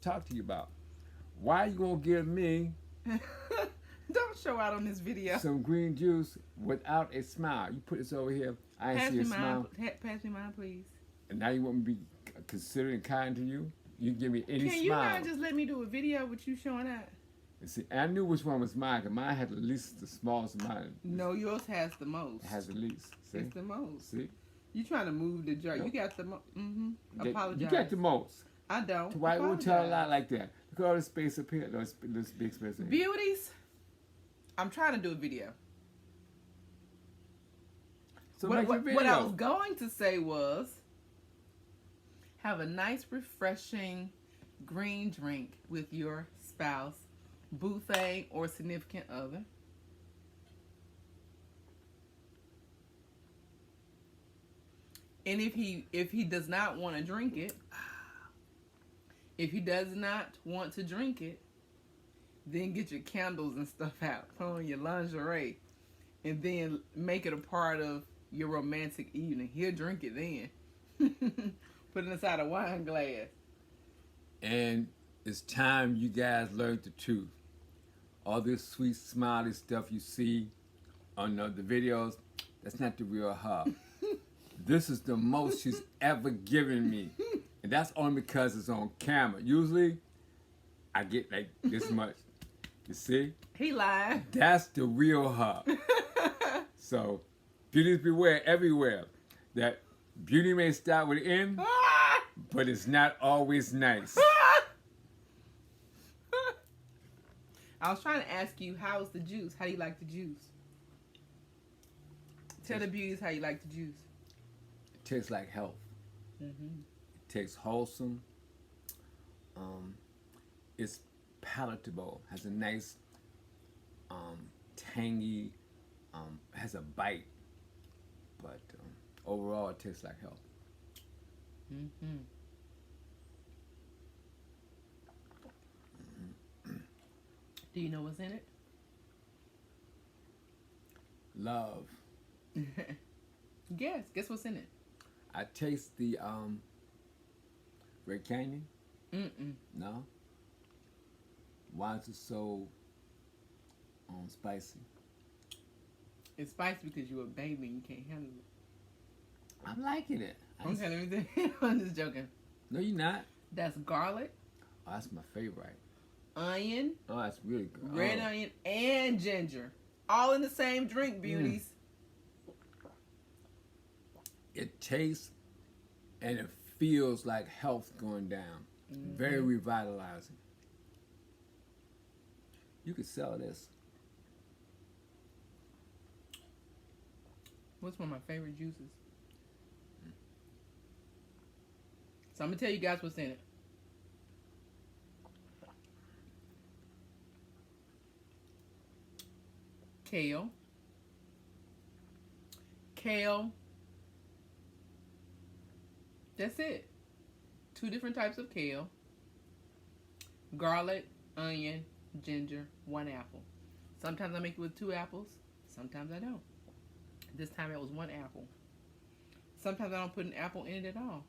talk to you about. Why you gonna give me Don't show out on this video. some green juice without a smile? You put this over here. I ain't Pass see me a mine. smile, Pass me mine, please. and now you want me to be considerate and kind to you? You give me any Can you smile. not just let me do a video with you showing out? And see, I knew which one was mine, because mine had the least, the smallest of mine. No, yours has the most. It has the least. See? It's the most. See? You trying to move the jar? Nope. You got the most. Apologize. You got the most. I don't. So why won't tell a Apologize. lot like that? Look at all this space up here. No, this big space up here. Beauties. I'm trying to do a video. So make your video. What I was going to say was, have a nice, refreshing green drink with your spouse, boo thing, or significant other. And if he does not want to drink it, if he does not want to drink it, then get your candles and stuff out, put on your lingerie, and then make it a part of your romantic evening. He'll drink it then. Put it inside a wine glass. And it's time you guys learn the truth. All this sweet, smiley stuff you see on the videos, that's not the real her. This is the most she's ever given me. And that's only because it's on camera. Usually, I get like this much. You see? He lied. That's the real her. So, beauties beware everywhere. That beauty may start with N, but it's not always nice. I was trying to ask you, how's the juice? How do you like the juice? Tell the beauties how you like the juice. It tastes like health. Mm-hmm. It tastes wholesome. It's palatable. Has a nice, tangy, has a bite. But overall, it tastes like health. Mm-hmm. Do you know what's in it? Love. Guess. Guess what's in it? I taste the Red Canyon. Mm-mm. No. Why is it so spicy? It's spicy because you're a baby and you can't handle it. I'm liking it. Okay, let me think. I'm just joking. No, you're not. That's garlic, Oh, that's my favorite. onion, Oh, that's really good. red Oh. onion, and ginger. All in the same drink, beauties. It tastes and it feels like health going down. Very revitalizing. You could sell this. What's one of my favorite juices? So I'm going to tell you guys what's in it. Kale. Kale. That's it. 2 different types of kale. Garlic, onion, ginger, 1 apple. Sometimes I make it with 2 apples. Sometimes I don't. This time it was 1 apple. Sometimes I don't put an apple in it at all.